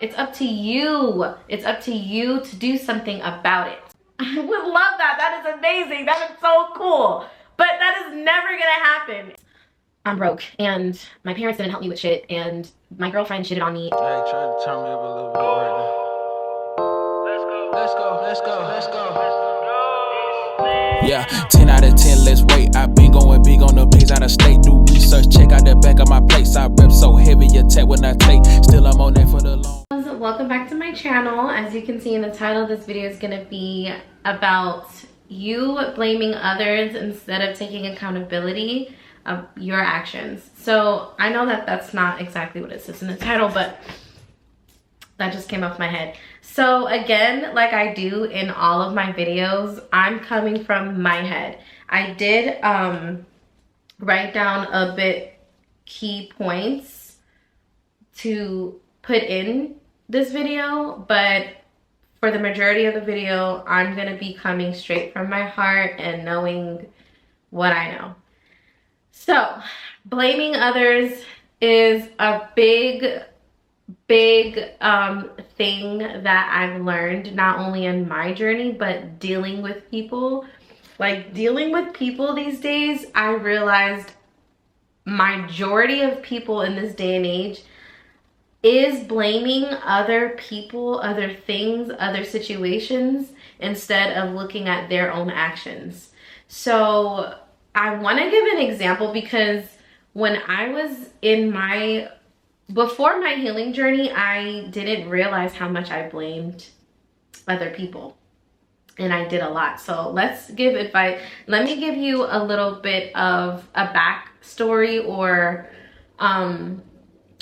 It's up to you. It's up to you to do something about it. I would love that. That is amazing. That is so cool. But that is never gonna happen. I'm broke and my parents didn't help me with shit and my girlfriend shitted on me. Hey, try to turn me up a little bit right now. Let's go, let's go, let's go, let's go. Yeah, 10 out of 10, let's wait. I've been going big on the pigs out of state. Do research, check out the back of my place. I rep so heavy, attack when I take. Still I'm on that for the long. Welcome back to my channel. As you can see in the title, this video is gonna be about you blaming others instead of taking accountability of your actions. So I know that that's not exactly what it says in the title, but that just came off my head. So again, like I do in all of my videos, I'm coming from my head. I did write down a bit key points to put in this video, but for the majority of the video, I'm gonna be coming straight from my heart and knowing what I know. So, blaming others is a big thing that I've learned, not only in my journey, but dealing with people. Like, dealing with people these days, I realized majority of people in this day and age is blaming other people, other things, other situations, instead of looking at their own actions. So I want to give an example because when I was in before my healing journey, I didn't realize how much I blamed other people. And I did a lot. So let's give advice. Let me give you a little bit of a backstory, or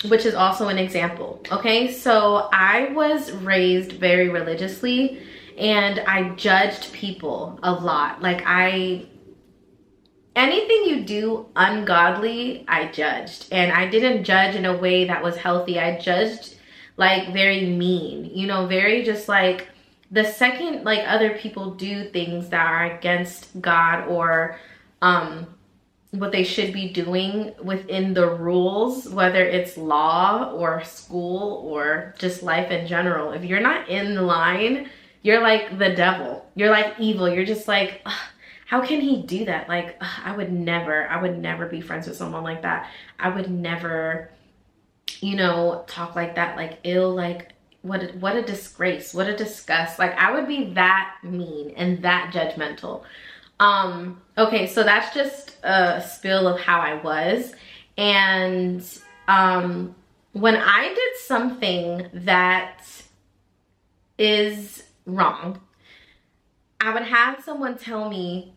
which is also an example. Okay, so I was raised very religiously and I judged people a lot. Like anything you do ungodly, I judged. And I didn't judge in a way that was healthy. I judged like very mean, you know, very just like the second like other people do things that are against God or what they should be doing within the rules, whether it's law or school or just life in general. If you're not in line, you're like the devil. You're like evil. You're just like, ugh, how can he do that? Like, ugh, I would never be friends with someone like that. I would never, you know, talk like that, like ill, like what a disgrace, what a disgust. Like I would be that mean and that judgmental. Okay, so that's just a spill of how I was. And when I did something that is wrong, I would have someone tell me,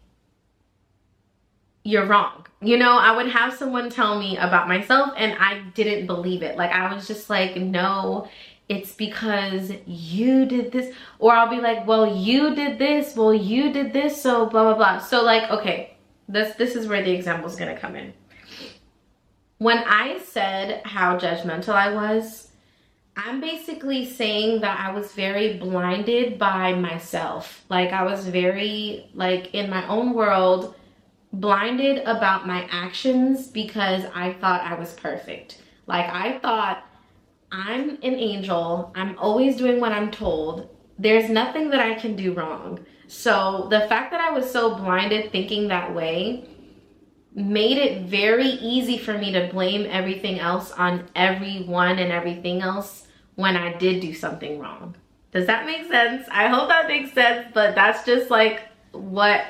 you're wrong. You know, I would have someone tell me about myself and I didn't believe it. Like I was just like, no, it's because you did this. Or I'll be like, well, you did this, well, you did this, so blah, blah, blah. So like, okay, this is where the example is gonna come in. When I said how judgmental I was, I'm basically saying that I was very blinded by myself. Like I was very, like in my own world, blinded about my actions because I thought I was perfect. Like I thought, I'm an angel. I'm always doing what I'm told. There's nothing that I can do wrong. So the fact that I was so blinded thinking that way made it very easy for me to blame everything else on everyone and everything else when I did do something wrong. Does that make sense? I hope that makes sense, but that's just like what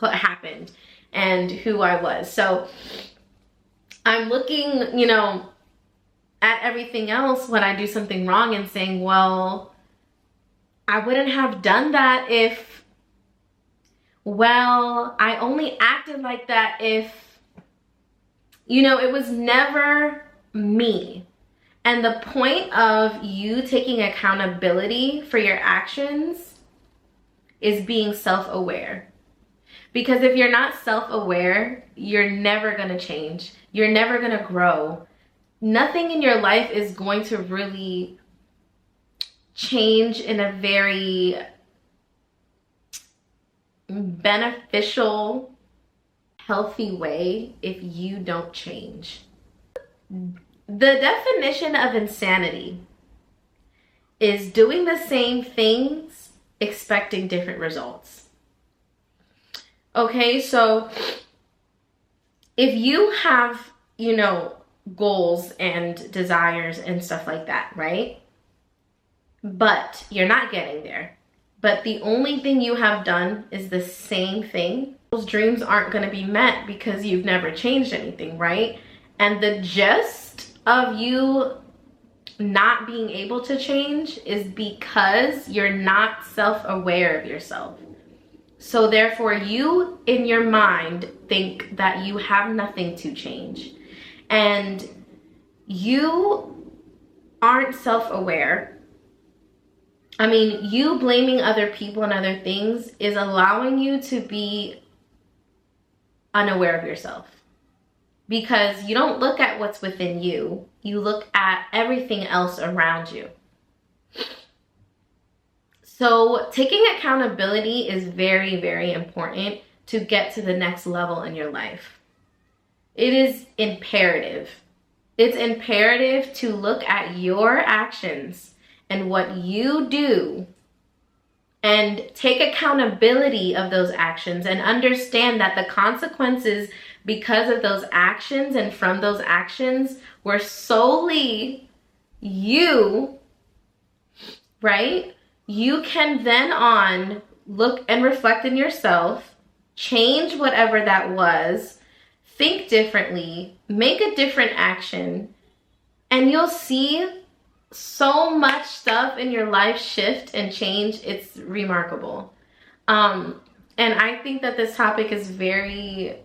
happened and who I was. So I'm looking, you know, at everything else when I do something wrong and saying, well, I wouldn't have done that if, well, I only acted like that if, you know, it was never me. And the point of you taking accountability for your actions is being self-aware. Because if you're not self-aware, you're never gonna change. You're never gonna grow. Nothing in your life is going to really change in a very beneficial, healthy way if you don't change. The definition of insanity is doing the same things, expecting different results. Okay, so if you have, you know, goals and desires and stuff like that, right? But you're not getting there. But the only thing you have done is the same thing. Those dreams aren't going to be met because you've never changed anything, right? And the gist of you not being able to change is because you're not self-aware of yourself. So therefore, you in your mind think that you have nothing to change. And you aren't self-aware. I mean, you blaming other people and other things is allowing you to be unaware of yourself. Because you don't look at what's within you. You look at everything else around you. So taking accountability is very, very important to get to the next level in your life. It is imperative. It's imperative to look at your actions and what you do and take accountability of those actions and understand that the consequences because of those actions and from those actions were solely you, right? You can then on look and reflect in yourself, change whatever that was, think differently, make a different action, and you'll see so much stuff in your life shift and change. It's remarkable. And I think that this topic is very,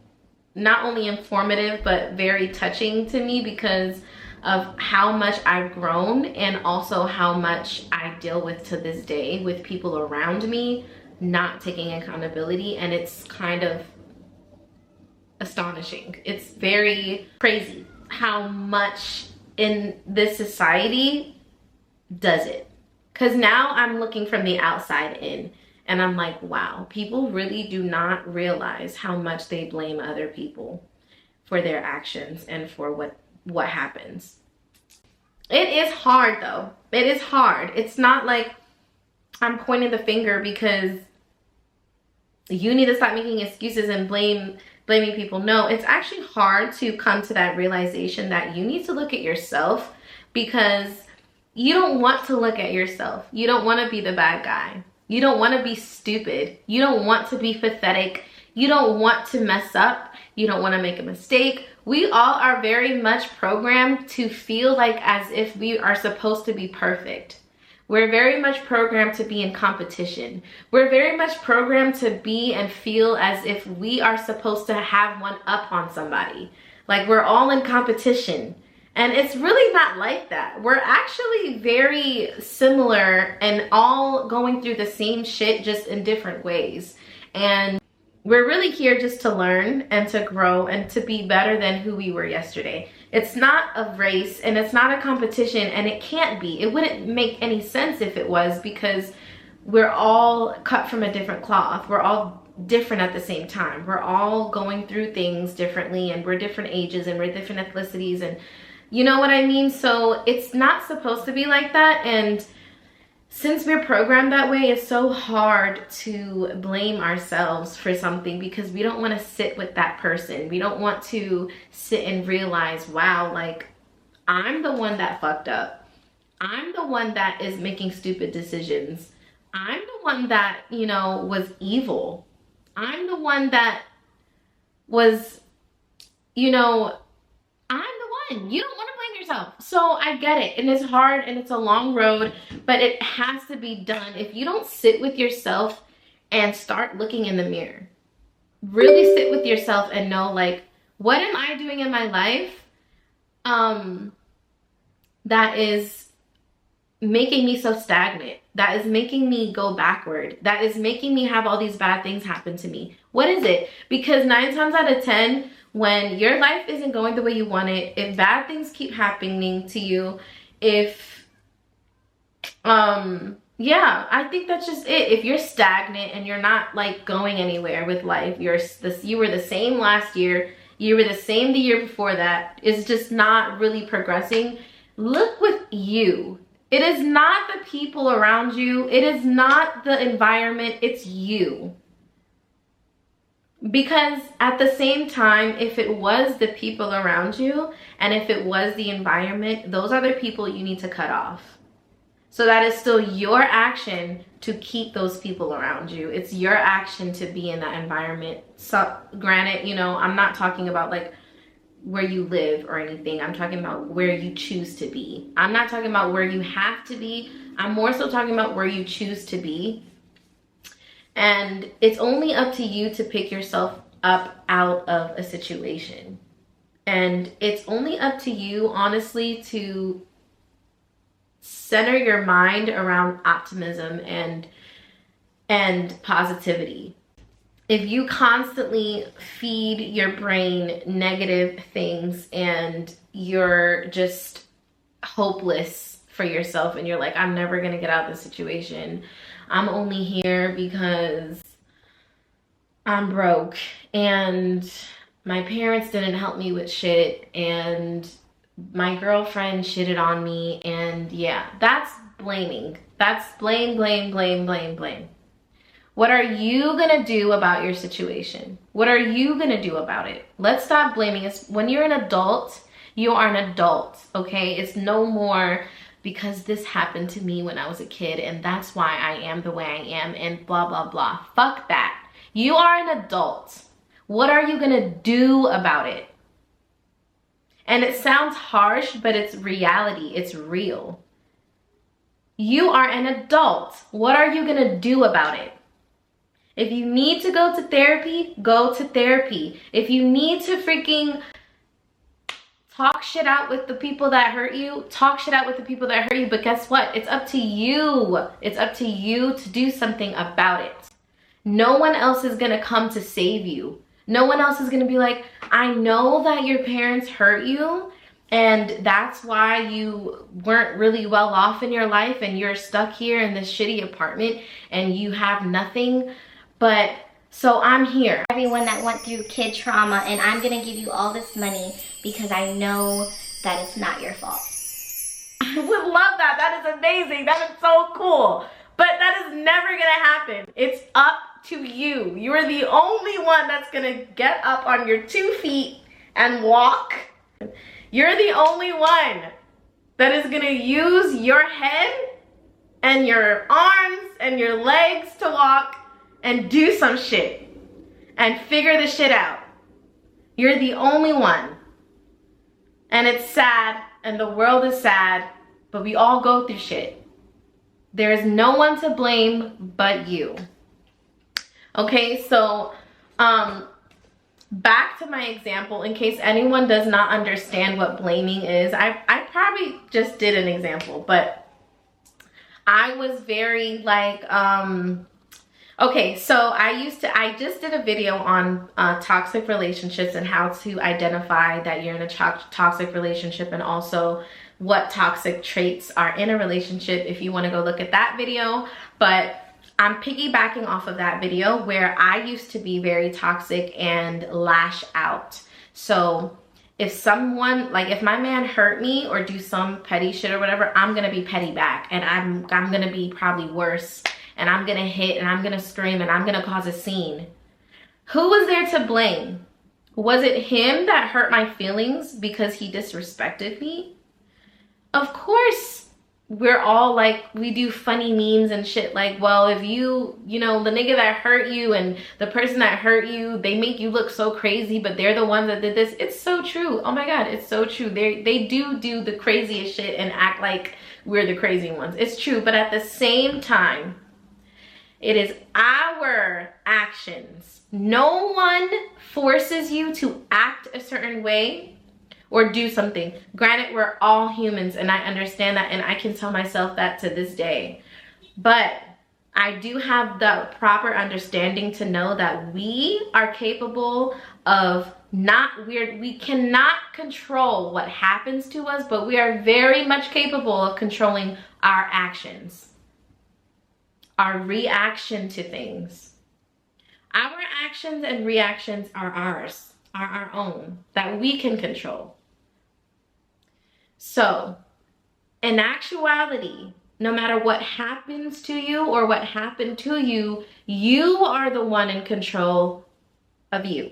not only informative, but very touching to me because of how much I've grown and also how much I deal with to this day with people around me not taking accountability. And it's kind of astonishing. It's very crazy how much in this society does it. Because now I'm looking from the outside in and I'm like, wow, people really do not realize how much they blame other people for their actions and for what happens. It is hard though. It is hard. It's not like I'm pointing the finger because you need to stop making excuses and blaming people. No, it's actually hard to come to that realization that you need to look at yourself because you don't want to look at yourself. You don't want to be the bad guy. You don't want to be stupid. You don't want to be pathetic. You don't want to mess up. You don't want to make a mistake. We all are very much programmed to feel like as if we are supposed to be perfect. We're very much programmed to be in competition. We're very much programmed to be and feel as if we are supposed to have one up on somebody. Like we're all in competition. And it's really not like that. We're actually very similar and all going through the same shit just in different ways. And we're really here just to learn and to grow and to be better than who we were yesterday. It's not a race and it's not a competition, and it can't be. It wouldn't make any sense if it was, because we're all cut from a different cloth. We're all different at the same time. We're all going through things differently, and we're different ages and we're different ethnicities, and you know what I mean? So it's not supposed to be like that. And since we're programmed that way, it's so hard to blame ourselves for something because we don't want to sit with that person. We don't want to sit and realize, wow, like I'm the one that fucked up. I'm the one that is making stupid decisions. I'm the one that, you know, was evil. I'm the one that was, you know, I'm the one. You don't want to blame yourself. So I get it. And it's hard and it's a long road, but it has to be done. If you don't sit with yourself and start looking in the mirror, really sit with yourself and know, like, what am I doing in my life that is making me so stagnant, that is making me go backward, that is making me have all these bad things happen to me? What is it? Because 9 times out of 10, when your life isn't going the way you want it, if bad things keep happening to you, if yeah, I think that's just it. If you're stagnant and you're not like going anywhere with life, you were the same last year, you were the same the year before that, it's just not really progressing. Look with you. It is not the people around you. It is not the environment. It's you. Because at the same time, if it was the people around you and if it was the environment, those are the people you need to cut off. So that is still your action to keep those people around you. It's your action to be in that environment. So granted, you know, I'm not talking about like where you live or anything. I'm talking about where you choose to be. I'm not talking about where you have to be. I'm more so talking about where you choose to be. And it's only up to you to pick yourself up out of a situation. And it's only up to you, honestly, to center your mind around optimism and positivity. If you constantly feed your brain negative things and you're just hopeless for yourself and you're like, I'm never gonna get out of this situation. I'm only here because I'm broke and my parents didn't help me with shit and my girlfriend shitted on me, and yeah, that's blaming. That's blame. What are you gonna do about your situation? What are you gonna do about it? Let's stop blaming us. When you're an adult, you are an adult, okay? It's no more because this happened to me when I was a kid and that's why I am the way I am and blah, blah, blah. Fuck that. You are an adult. What are you gonna do about it? And it sounds harsh, but it's reality. It's real. You are an adult. What are you gonna do about it? If you need to go to therapy, go to therapy. If you need to freaking talk shit out with the people that hurt you, talk shit out with the people that hurt you. But guess what? It's up to you. It's up to you to do something about it. No one else is gonna come to save you. No one else is gonna be like, I know that your parents hurt you and that's why you weren't really well off in your life and you're stuck here in this shitty apartment and you have nothing, but so I'm here. Everyone that went through kid trauma, and I'm gonna give you all this money because I know that it's not your fault. I would love that. That is amazing. That is so cool. But that is never gonna happen. It's up to you. You're the only one that's gonna get up on your 2 feet and walk. You're the only one that is gonna use your head and your arms and your legs to walk and do some shit and figure the shit out. You're the only one. And it's sad and the world is sad, but we all go through shit. There is no one to blame but you. Okay, so back to my example, in case anyone does not understand what blaming is. I probably just did an example, but I was very like, okay, so I just did a video on toxic relationships and how to identify that you're in a toxic relationship, and also what toxic traits are in a relationship, if you want to go look at that video. But I'm piggybacking off of that video where I used to be very toxic and lash out. So if someone, like if my man hurt me or do some petty shit or whatever, I'm gonna be petty back, and I'm gonna be probably worse, and I'm gonna hit and I'm gonna scream and I'm gonna cause a scene. Who was there to blame? Was it him that hurt my feelings because he disrespected me? Of course, we're all like, we do funny memes and shit like, well, if you know, the nigga that hurt you and the person that hurt you, they make you look so crazy, but they're the ones that did this. It's so true. Oh my God, it's so true. They do the craziest shit and act like we're the crazy ones. It's true, but at the same time, it is our actions. No one forces you to act a certain way or do something. Granted, we're all humans, and I understand that, and I can tell myself that to this day. But I do have the proper understanding to know that we are capable of we cannot control what happens to us, but we are very much capable of controlling our actions, our reaction to things. Our actions and reactions are ours, are our own, that we can control. So in actuality, no matter what happens to you or what happened to you, you are the one in control of you.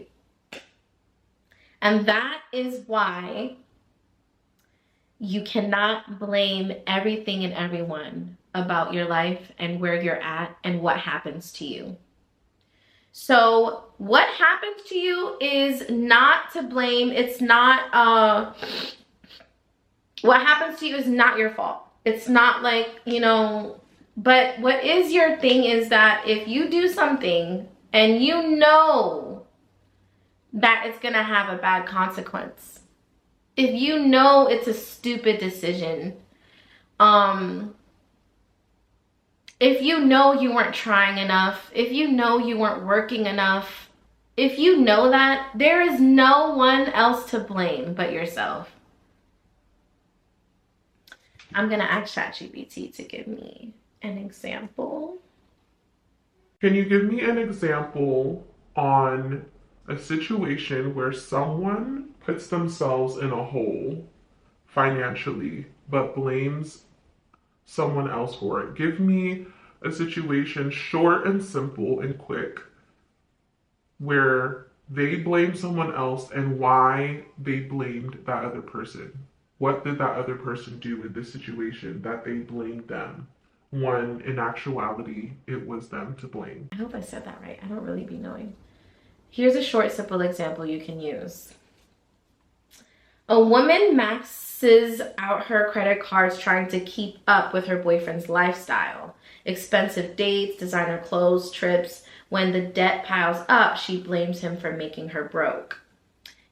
And that is why you cannot blame everything and everyone about your life and where you're at and what happens to you. So what happens to you is not to blame. It's not, what happens to you is not your fault. It's not like, you know, but what is your thing is that if you do something and you know that it's gonna have a bad consequence, if you know it's a stupid decision, if you know you weren't trying enough, if you know you weren't working enough, if you know that, there is no one else to blame but yourself. I'm gonna ask ChatGPT to give me an example. Can you give me an example on a situation where someone puts themselves in a hole financially but blames someone else for it? Give me a situation, short and simple and quick, where they blame someone else and why they blamed that other person. What did that other person do in this situation that they blamed them, when in actuality it was them to blame? I hope I said that right. I don't really be knowing. Here's a short, simple example you can use. A woman maxes out her credit cards trying to keep up with her boyfriend's lifestyle. Expensive dates, designer clothes, trips. When the debt piles up, she blames him for making her broke.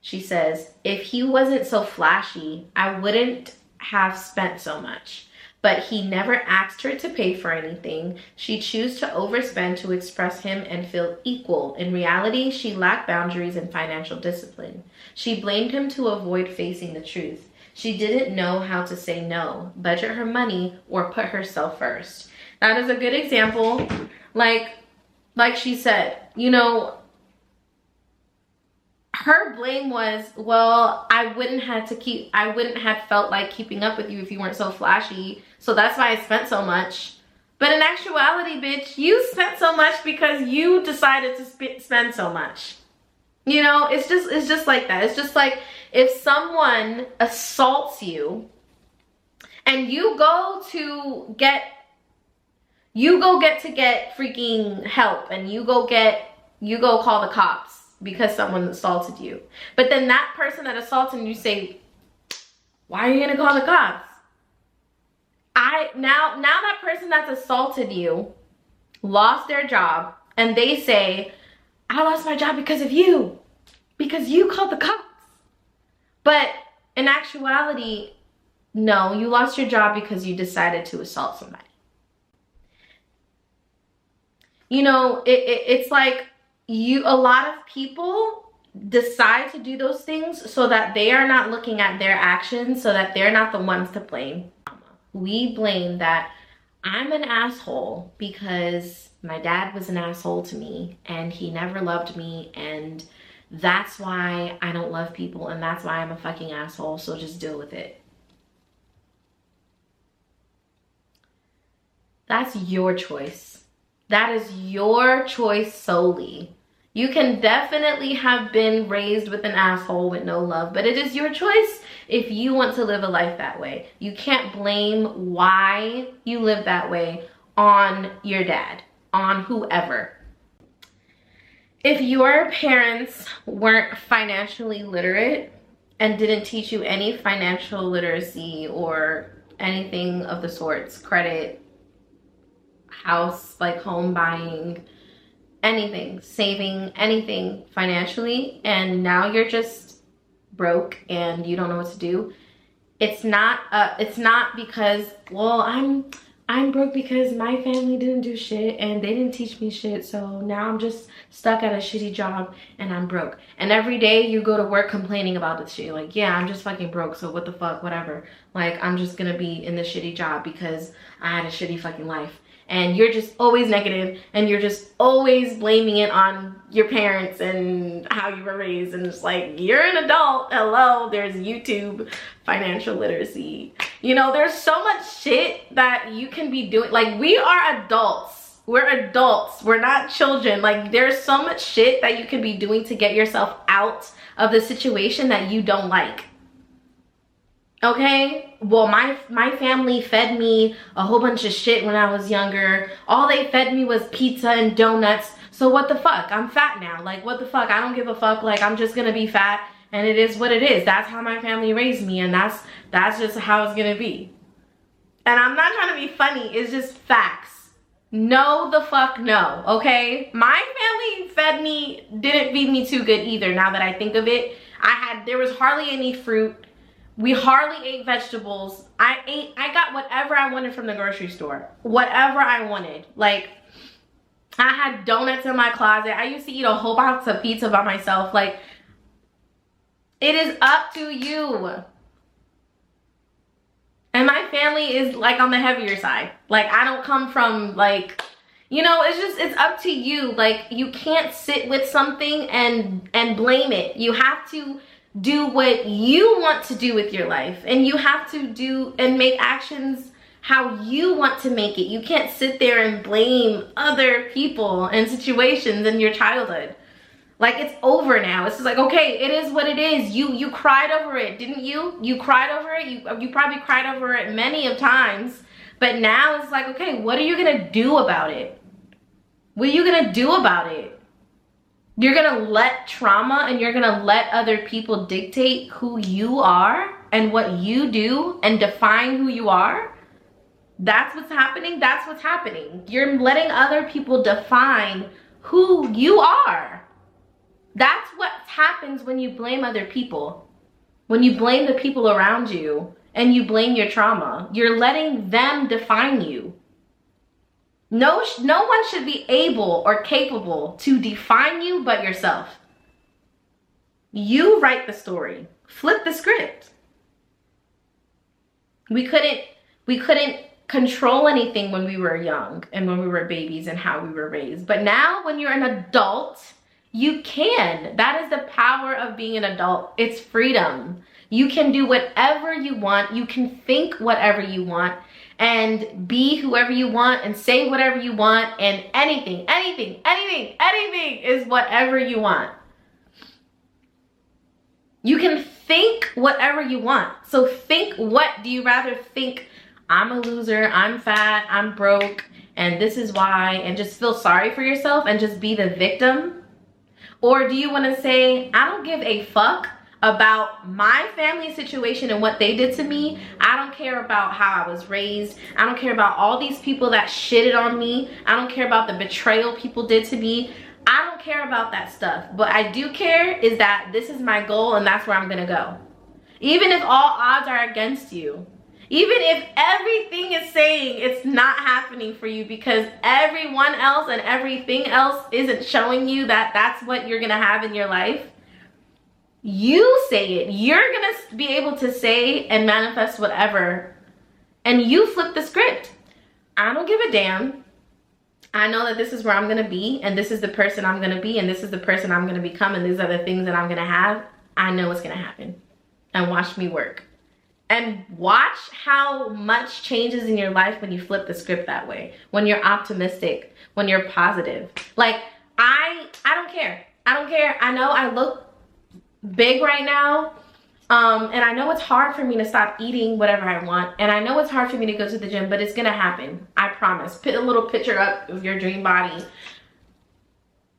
She says, if he wasn't so flashy, I wouldn't have spent so much. But he never asked her to pay for anything. She chose to overspend to express him and feel equal. In reality, she lacked boundaries and financial discipline. She blamed him to avoid facing the truth. She didn't know how to say no, budget her money, or put herself first. That is a good example. Like she said, you know, her blame was, well, I wouldn't have felt like keeping up with you if you weren't so flashy. So that's why I spent so much. But in actuality, bitch, you spent so much because you decided to spend so much. You know, it's just like that. It's just like if someone assaults you and you go get freaking help, and you go call the cops because someone assaulted you. But then that person that assaulted you say, why are you gonna call the cops? Now that person that's assaulted you lost their job, and they say, I lost my job because of you, because you called the cops. But in actuality, no, you lost your job because you decided to assault somebody. You know, it's like a lot of people decide to do those things so that they are not looking at their actions, so that they're not the ones to blame. We blame that I'm an asshole because my dad was an asshole to me and he never loved me, and that's why I don't love people, and that's why I'm a fucking asshole, so just deal with it. That's your choice. That is your choice solely. You can definitely have been raised with an asshole with no love, but it is your choice if you want to live a life that way. You can't blame why you live that way on your dad, on whoever. If your parents weren't financially literate and didn't teach you any financial literacy or anything of the sorts, credit, house, like home buying, anything, saving, anything financially, and now you're just broke and you don't know what to do, it's not because, well, I'm broke because my family didn't do shit and they didn't teach me shit, so now I'm just stuck at a shitty job and I'm broke. And every day you go to work complaining about this shit, like, yeah, I'm just fucking broke, so what the fuck, whatever, like, I'm just gonna be in this shitty job because I had a shitty fucking life. And you're just always negative, and you're just always blaming it on your parents and how you were raised. And it's like, you're an adult. Hello, there's YouTube, financial literacy. You know, there's so much shit that you can be doing. Like, we are adults. We're adults. We're not children. Like, there's so much shit that you can be doing to get yourself out of the situation that you don't like. Okay? Well, my family fed me a whole bunch of shit when I was younger. All they fed me was pizza and donuts. So what the fuck? I'm fat now. Like, what the fuck? I don't give a fuck. Like, I'm just gonna be fat, and it is what it is. That's how my family raised me, and that's just how it's gonna be. And I'm not trying to be funny. It's just facts. No the fuck no, okay? My family didn't feed me too good either, now that I think of it. There was hardly any fruit. We hardly ate vegetables. I got whatever I wanted from the grocery store. Whatever I wanted. Like, I had donuts in my closet. I used to eat a whole box of pizza by myself. Like, it is up to you. And my family is like on the heavier side. Like, I don't come from like, you know, it's up to you. Like, you can't sit with something and blame it. You have to do what you want to do with your life, and you have to do and make actions how you want to make it. You can't sit there and blame other people and situations in your childhood. Like, it's over now. It's just like, okay, it is what it is. You cried over it, didn't you? You cried over it. You probably cried over it many of times. But now it's like, okay, what are you gonna do about it? What are you gonna do about it? You're gonna let trauma and you're gonna let other people dictate who you are and what you do and define who you are? That's what's happening? That's what's happening. You're letting other people define who you are. That's what happens when you blame other people. When you blame the people around you and you blame your trauma, you're letting them define you. No one should be able or capable to define you but yourself. You write the story. Flip the script. We couldn't control anything when we were young and when we were babies and how we were raised. But now when you're an adult, you can. That is the power of being an adult. It's freedom. You can do whatever you want. You can think whatever you want and be whoever you want and say whatever you want, and anything is whatever you want. You can think whatever you want. So think, what do you rather think? I'm a loser, I'm fat, I'm broke, and this is why, and just feel sorry for yourself and just be the victim? Or do you want to say, I don't give a fuck about my family situation and what they did to me. I don't care about how I was raised. I don't care about all these people that shitted on me. I don't care about the betrayal people did to me. I don't care about that stuff. But I do care is that this is my goal and that's where I'm gonna go. Even if all odds are against you. Even if everything is saying it's not happening for you because everyone else and everything else isn't showing you that that's what you're gonna have in your life. You say it. You're gonna be able to say and manifest whatever, and you flip the script. I don't give a damn. I know that this is where I'm gonna be, and this is the person I'm gonna be, and this is the person I'm gonna become, and these are the things that I'm gonna have. I know what's gonna happen. And watch me work. And watch how much changes in your life when you flip the script that way. When you're optimistic, when you're positive. Like, I don't care. I don't care. I know I look big right now, and I know it's hard for me to stop eating whatever I want, and I know it's hard for me to go to the gym, but it's gonna happen. I promise. Put a little picture up of your dream body.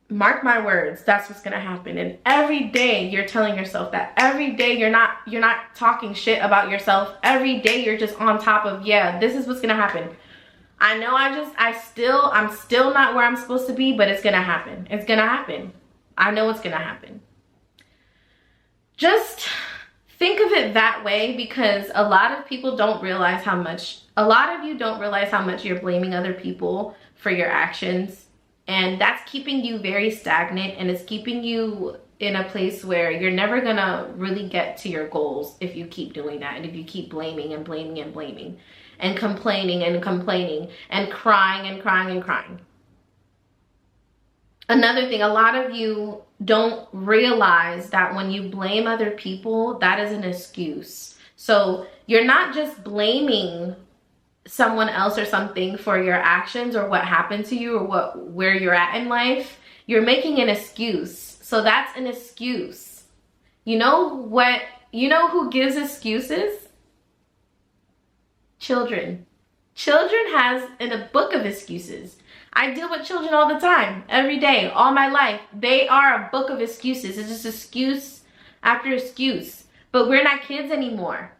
Mark my words, that's what's gonna happen. And every day you're telling yourself that. Every day you're not talking shit about yourself. Every day you're just on top of, yeah, this is what's gonna happen. I know I'm still not where I'm supposed to be, but it's gonna happen. It's gonna happen. I know it's gonna happen. Just think of it that way, because a lot of people don't realize how much, a lot of you don't realize how much you're blaming other people for your actions. And that's keeping you very stagnant, and it's keeping you in a place where you're never gonna really get to your goals if you keep doing that, and if you keep blaming and blaming and blaming and complaining and complaining and crying and crying and crying. Another thing, a lot of you don't realize that when you blame other people, that is an excuse. So you're not just blaming someone else or something for your actions or what happened to you or where you're at in life. You're making an excuse. So that's an excuse. You know who gives excuses? Children. Children has in a book of excuses. I deal with children all the time, every day, all my life. They are a book of excuses. It's just excuse after excuse. But we're not kids anymore.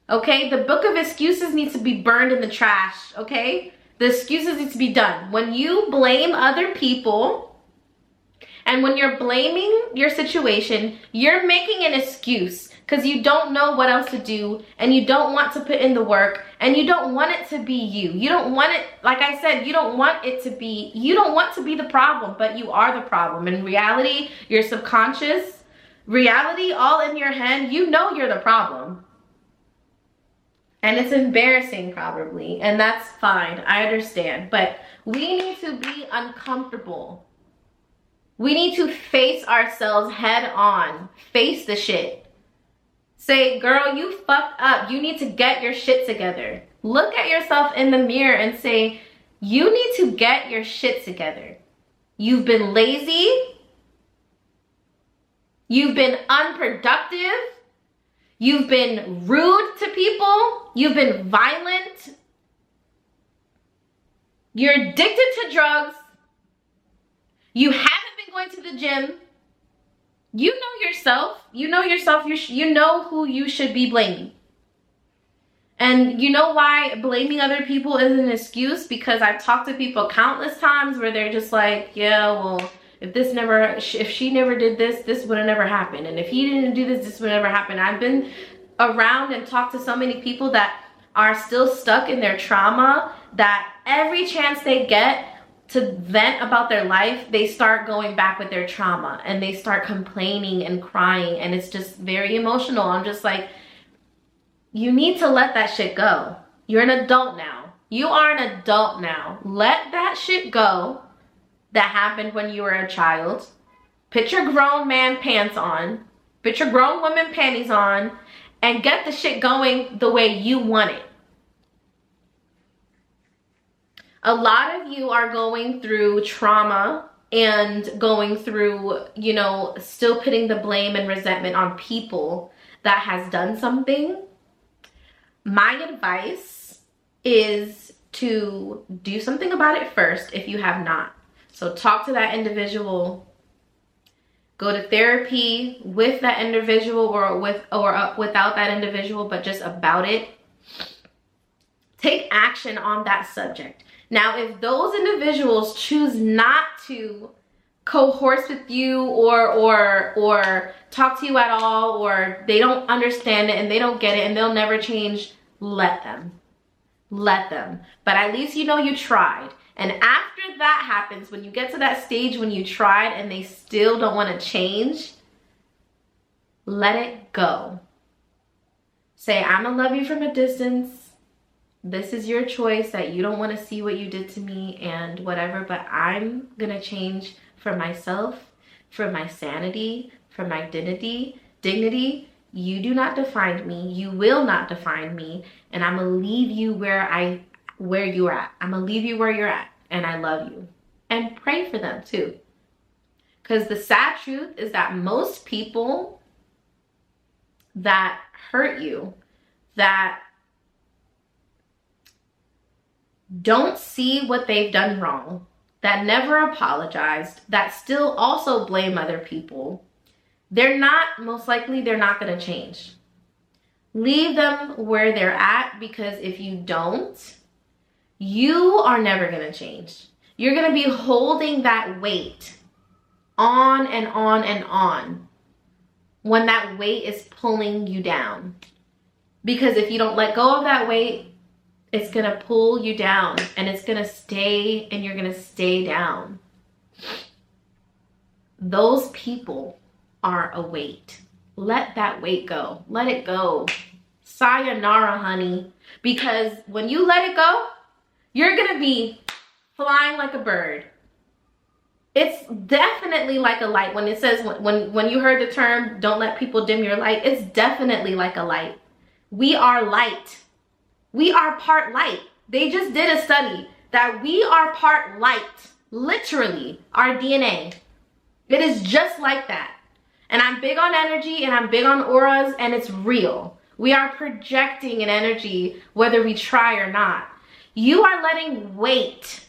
Okay? The book of excuses needs to be burned in the trash. Okay? The excuses need to be done. When you blame other people and when you're blaming your situation, you're making an excuse because you don't know what else to do and you don't want to put in the work and you don't want it to be you. You don't want it, like I said, you don't want to be the problem, but you are the problem. In reality, your subconscious, reality all in your head, you know you're the problem. And it's embarrassing probably, and that's fine, I understand. But we need to be uncomfortable. We need to face ourselves head on, face the shit. Say, girl, you fucked up. You need to get your shit together. Look at yourself in the mirror and say, you need to get your shit together. You've been lazy. You've been unproductive. You've been rude to people. You've been violent. You're addicted to drugs. You haven't been going to the gym. You know yourself. You know yourself. You know who you should be blaming. And you know why blaming other people is an excuse? Because I've talked to people countless times where they're just like, yeah, well, if she never did this, this would have never happened. And if he didn't do this, this would never happen. I've been around and talked to so many people that are still stuck in their trauma that every chance they get to vent about their life, they start going back with their trauma and they start complaining and crying, and it's just very emotional. I'm just like, you need to let that shit go. You're an adult now. You are an adult now. Let that shit go that happened when you were a child. Put your grown man pants on. Put your grown woman panties on and get the shit going the way you want it. A lot of you are going through trauma and going through, still putting the blame and resentment on people that has done something. My advice is to do something about it first if you have not. So talk to that individual, go to therapy with that individual or without that individual, but just about it. Take action on that subject. Now, if those individuals choose not to cohorse with you or talk to you at all, or they don't understand it and they don't get it and they'll never change, let them. But at least you tried. And after that happens, when you get to that stage when you tried and they still don't want to change, let it go. Say, I'm gonna love you from a distance. This is your choice that you don't want to see what you did to me and whatever, but I'm gonna change for myself, for my sanity, for my dignity. You do not define me. You will not define me. And I'm gonna leave you where you're at. I'm gonna leave you where you're at. And I love you. And pray for them too. Because the sad truth is that most people that hurt you, that don't see what they've done wrong, that never apologized, that still also blame other people, most likely they're not going to change. Leave them where they're at, because if you don't, you are never going to change. You're going to be holding that weight on and on and on when that weight is pulling you down. Because if you don't let go of that weight, it's going to pull you down and it's going to stay, and you're going to stay down. Those people are a weight. Let that weight go. Let it go. Sayonara, honey. Because when you let it go, you're going to be flying like a bird. It's definitely like a light. When it says, when you heard the term, don't let people dim your light, it's definitely like a light. We are light. We are part light. They just did a study that we are part light. Literally, our DNA. It is just like that. And I'm big on energy and I'm big on auras, and it's real. We are projecting an energy whether we try or not. You are letting weight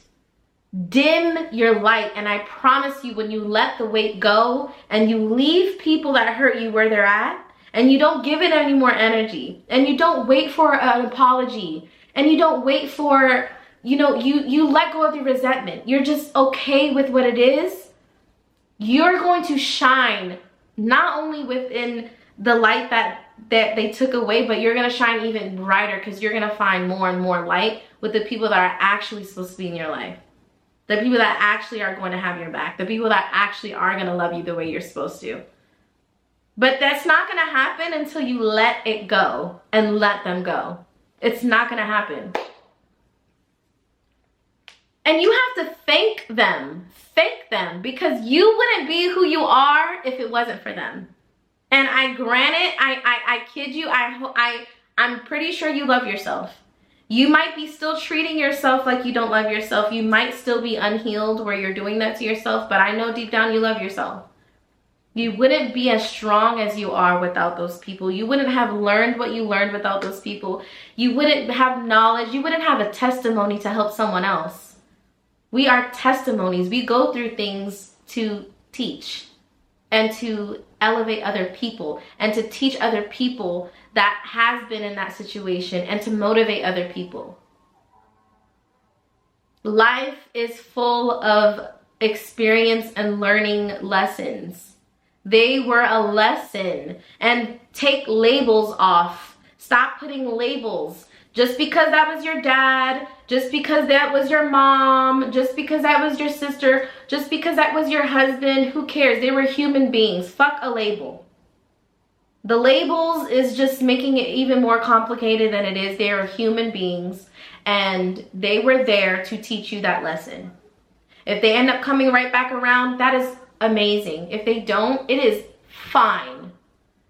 dim your light, and I promise you, when you let the weight go and you leave people that hurt you where they're at, and you don't give it any more energy, and you don't wait for an apology, and you don't wait for, you let go of the resentment. You're just okay with what it is. You're going to shine not only within the light that they took away, but you're going to shine even brighter, because you're going to find more and more light with the people that are actually supposed to be in your life. The people that actually are going to have your back. The people that actually are going to love you the way you're supposed to. But that's not going to happen until you let it go and let them go. It's not going to happen. And you have to thank them. Thank them, because you wouldn't be who you are if it wasn't for them. And I kid you, I'm pretty sure you love yourself. You might be still treating yourself like you don't love yourself. You might still be unhealed where you're doing that to yourself, but I know deep down you love yourself. You wouldn't be as strong as you are without those people. You wouldn't have learned what you learned without those people. You wouldn't have knowledge. You wouldn't have a testimony to help someone else. We are testimonies. We go through things to teach and to elevate other people and to teach other people that has been in that situation and to motivate other people. Life is full of experience and learning lessons. They were a lesson. And take labels off. Stop putting labels. Just because that was your dad, just because that was your mom, just because that was your sister, just because that was your husband, who cares? They were human beings. Fuck a label. The labels is just making it even more complicated than it is. They are human beings, and they were there to teach you that lesson. If they end up coming right back around, that is amazing. If they don't, it is fine.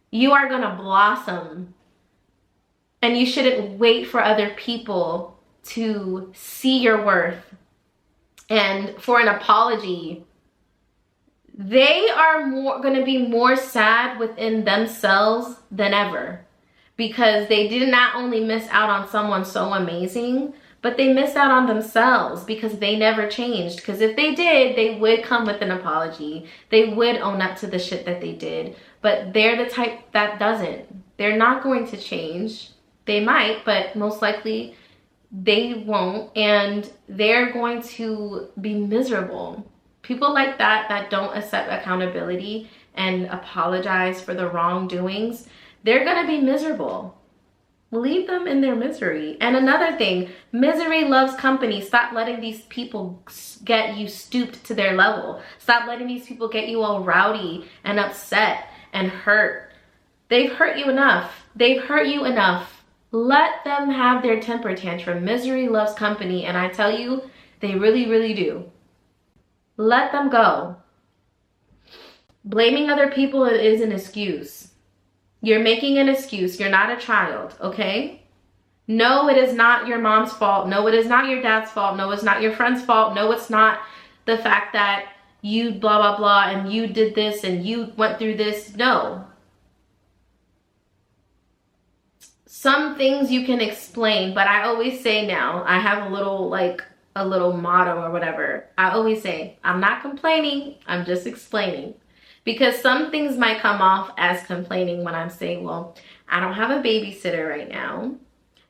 You are gonna blossom. And you shouldn't wait for other people to see your worth. And for an apology, they are going to be more sad within themselves than ever. Because they did not only miss out on someone so amazing, but they missed out on themselves because they never changed. Because if they did, they would come with an apology. They would own up to the shit that they did. But they're the type that doesn't. They're not going to change. They might, but most likely they won't, and they're going to be miserable. People like that don't accept accountability and apologize for the wrongdoings, they're going to be miserable. Leave them in their misery. And another thing, misery loves company. Stop letting these people get you stooped to their level. Stop letting these people get you all rowdy and upset and hurt. They've hurt you enough. They've hurt you enough. Let them have their temper tantrum. Misery loves company, and I tell you, they really, really do. Let them go. Blaming other people is an excuse. You're making an excuse. You're not a child, okay? No, it is not your mom's fault. No, it is not your dad's fault. No, it's not your friend's fault. No, it's not the fact that you blah, blah, blah, and you did this and you went through this. No. Some things you can explain, but I always say now, I have a little motto or whatever. I always say, I'm not complaining, I'm just explaining. Because some things might come off as complaining when I'm saying, well, I don't have a babysitter right now,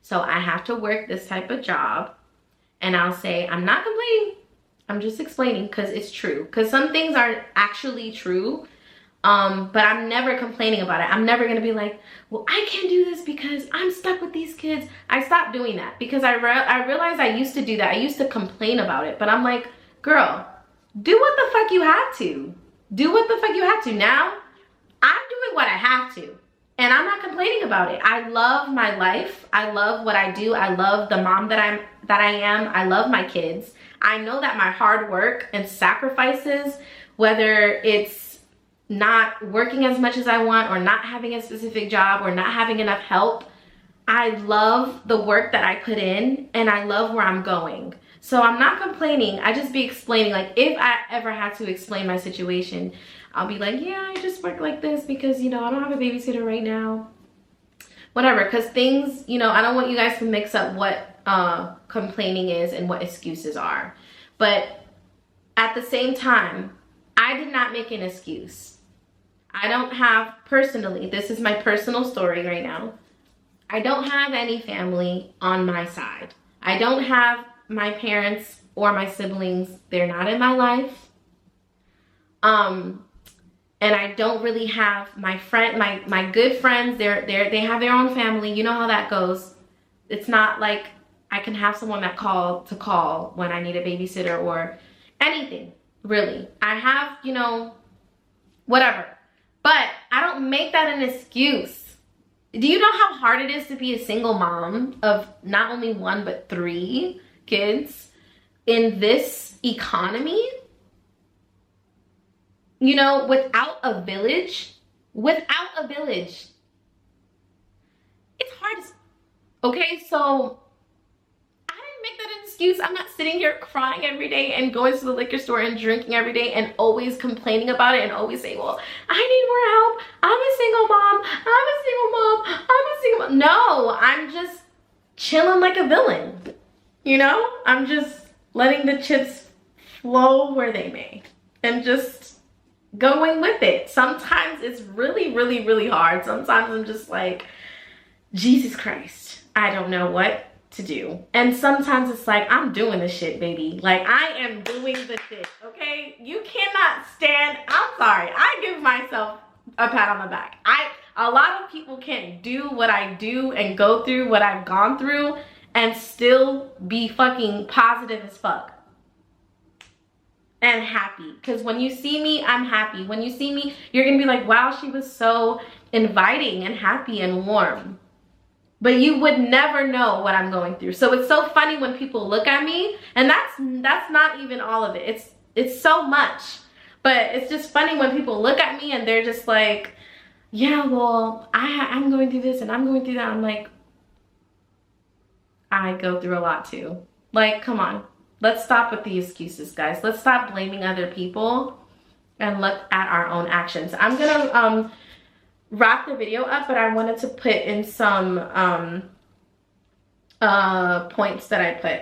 so I have to work this type of job. And I'll say, I'm not complaining, I'm just explaining, because it's true. Because some things are actually true. But I'm never complaining about it. I'm never going to be like, well, I can't do this because I'm stuck with these kids. I stopped doing that because I realized I used to do that. I used to complain about it. But I'm like, girl, do what the fuck you have to. Do what the fuck you have to. Now, I'm doing what I have to. And I'm not complaining about it. I love my life. I love what I do. I love the mom that I am. I love my kids. I know that my hard work and sacrifices, whether it's not working as much as I want or not having a specific job or not having enough help, I love the work that I put in, and I love where I'm going. So I'm not complaining. I just be explaining. Like, if I ever had to explain my situation, I'll be like, yeah, I just work like this because, you know, I don't have a babysitter right now. Whatever, because things, you know, I don't want you guys to mix up what complaining is and what excuses are. But at the same time, I did not make an excuse. I don't have, personally, this is my personal story right now. I don't have any family on my side. I don't have my parents or my siblings. They're not in my life. And I don't really have my good friends. They have their own family. You know how that goes. It's not like I can have someone that call when I need a babysitter or anything, really. I have, you know, whatever. But I don't make that an excuse. Do you know how hard it is to be a single mom of not only 1, but 3 kids in this economy? You know, without a village, it's hard. Okay, so I didn't make that an excuse. I'm not sitting here crying every day and going to the liquor store and drinking every day and always complaining about it and always saying, well, I need more help. I'm a single mom. No, I'm just chilling like a villain. You know, I'm just letting the chips flow where they may and just going with it. Sometimes it's really, really, really hard. Sometimes I'm just like, Jesus Christ, I don't know what to do. And sometimes it's like, I'm doing the shit, baby. Like, I am doing the shit, okay? You cannot stand, I'm sorry, I give myself a pat on the back. A lot of people can't do what I do and go through what I've gone through and still be fucking positive as fuck. And happy, because when you see me, I'm happy. When you see me, you're gonna be like, wow, she was so inviting and happy and warm. But you would never know what I'm going through. So it's so funny when people look at me, and that's not even all of it. It's so much, but it's just funny when people look at me and they're just like, yeah, well, I'm going through this and I'm going through that. I'm like, I go through a lot too. Like, come on. Let's stop with the excuses, guys. Let's stop blaming other people and look at our own actions. I'm gonna wrap the video up, but I wanted to put in some points that I put.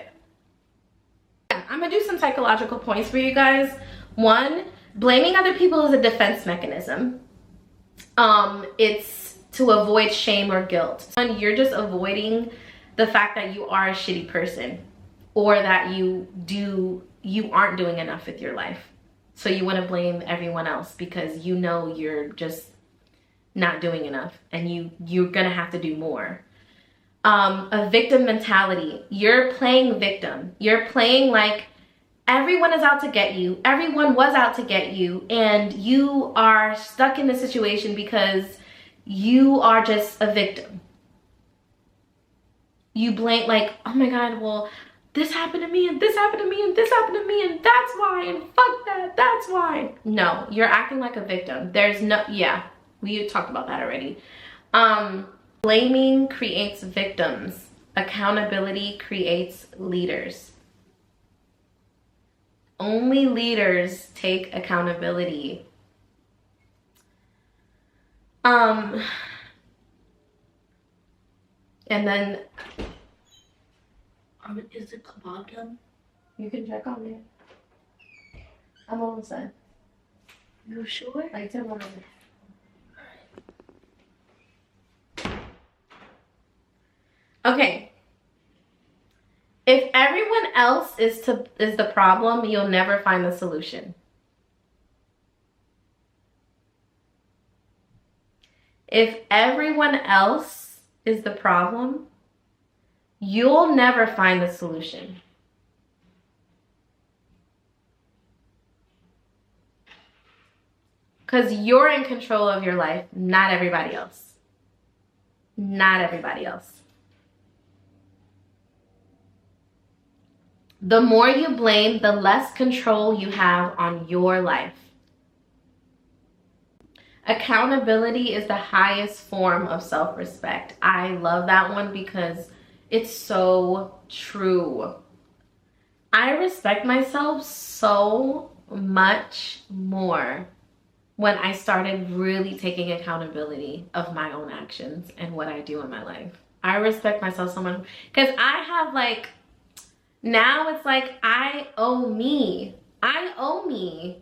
I'm gonna do some psychological points for you guys. 1, blaming other people is a defense mechanism. It's to avoid shame or guilt. And you're just avoiding the fact that you are a shitty person, or that you aren't doing enough with your life. So you want to blame everyone else because you know you're just not doing enough and you're gonna have to do more. A victim mentality. You're playing victim. You're playing like everyone is out to get you. Everyone was out to get you, and you are stuck in the situation because you are just a victim. You blame, like, oh my God, well, this happened to me and this happened to me and this happened to me and that's why, and fuck that, that's why. No, you're acting like a victim. There's no, yeah, we talked about that already. Blaming creates victims. Accountability creates leaders. Only leaders take accountability. And then Is the kebab done? you can check on it. I'm almost done. You sure? Like 10 more minutes. Okay. If everyone else is the problem, you'll never find the solution. If everyone else is the problem, you'll never find the solution. Because you're in control of your life, not everybody else. Not everybody else. The more you blame, the less control you have on your life. Accountability is the highest form of self-respect. I love that one because it's so true. I respect myself so much more when I started really taking accountability of my own actions and what I do in my life. I respect myself so much because I have like, now it's like I owe me,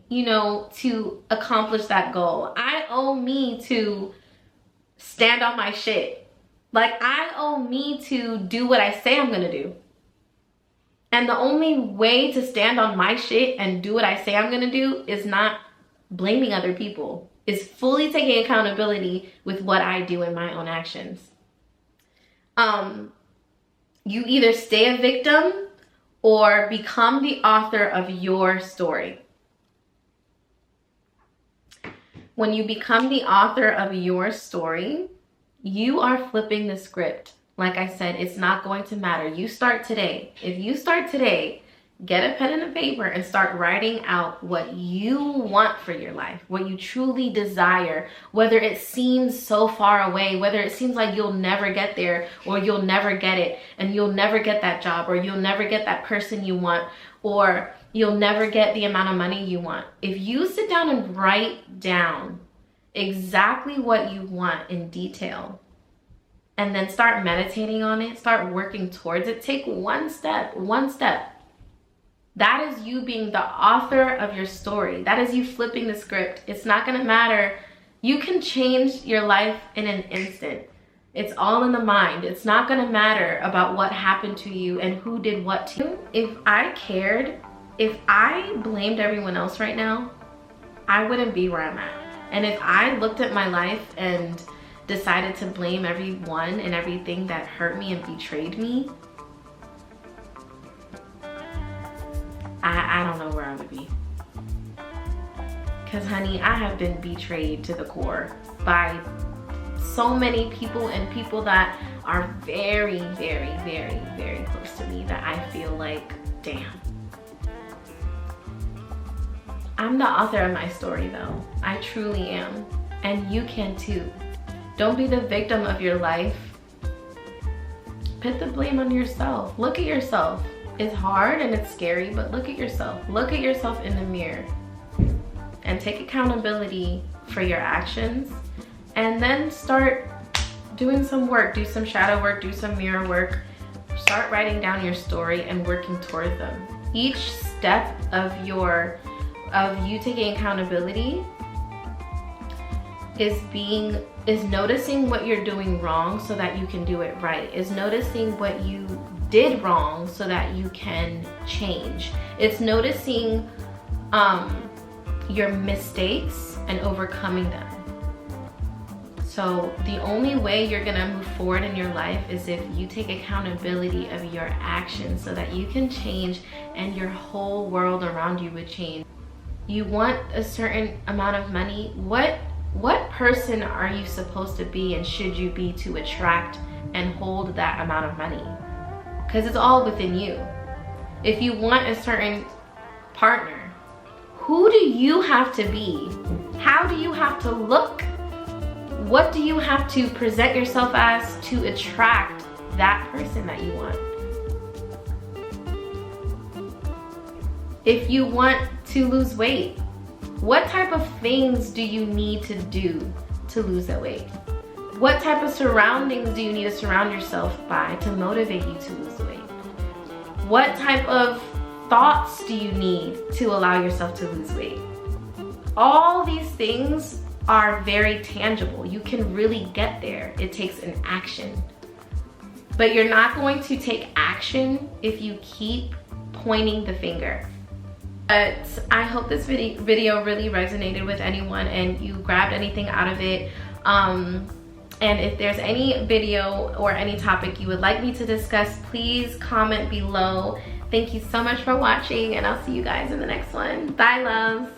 you know, to accomplish that goal. I owe me to stand on my shit. Like I owe me to do what I say I'm gonna do. And the only way to stand on my shit and do what I say I'm gonna do is not blaming other people. Is fully taking accountability with what I do in my own actions. You either stay a victim or become the author of your story. When you become the author of your story, you are flipping the script. Like I said, it's not going to matter. You start today. If you start today, get a pen and a paper and start writing out what you want for your life, what you truly desire, whether it seems so far away, whether it seems like you'll never get there or you'll never get it and you'll never get that job or you'll never get that person you want or you'll never get the amount of money you want. If you sit down and write down exactly what you want in detail and then start meditating on it, start working towards it, take one step. That is you being the author of your story. That is you flipping the script. It's not gonna matter. You can change your life in an instant. It's all in the mind. It's not gonna matter about what happened to you and who did what to you. If I cared, if I blamed everyone else right now, I wouldn't be where I'm at. And if I looked at my life and decided to blame everyone and everything that hurt me and betrayed me, I don't know where I would be. Because honey, I have been betrayed to the core by so many people and people that are very, very, very, very close to me that I feel like, damn. I'm the author of my story though. I truly am. And you can too. Don't be the victim of your life. Put the blame on yourself. Look at yourself. It's hard and it's scary, but look at yourself. Look at yourself in the mirror and take accountability for your actions and then start doing some work. Do some shadow work, do some mirror work. Start writing down your story and working toward them. Each step of you taking accountability is noticing what you're doing wrong so that you can do it right. Is noticing what you did wrong so that you can change. It's noticing your mistakes and overcoming them. So the only way you're gonna move forward in your life is if you take accountability of your actions so that you can change and your whole world around you would change. You want a certain amount of money. What person are you supposed to be and should you be to attract and hold that amount of money? Because it's all within you. If you want a certain partner, who do you have to be? How do you have to look? What do you have to present yourself as to attract that person that you want? If you want to lose weight, what type of things do you need to do to lose that weight? What type of surroundings do you need to surround yourself by to motivate you to lose the weight? What type of thoughts do you need to allow yourself to lose weight? All these things are very tangible. You can really get there. It takes an action. But you're not going to take action if you keep pointing the finger. But I hope this video really resonated with anyone and you grabbed anything out of it. And if there's any video or any topic you would like me to discuss, please comment below. Thank you so much for watching and I'll see you guys in the next one. Bye, loves.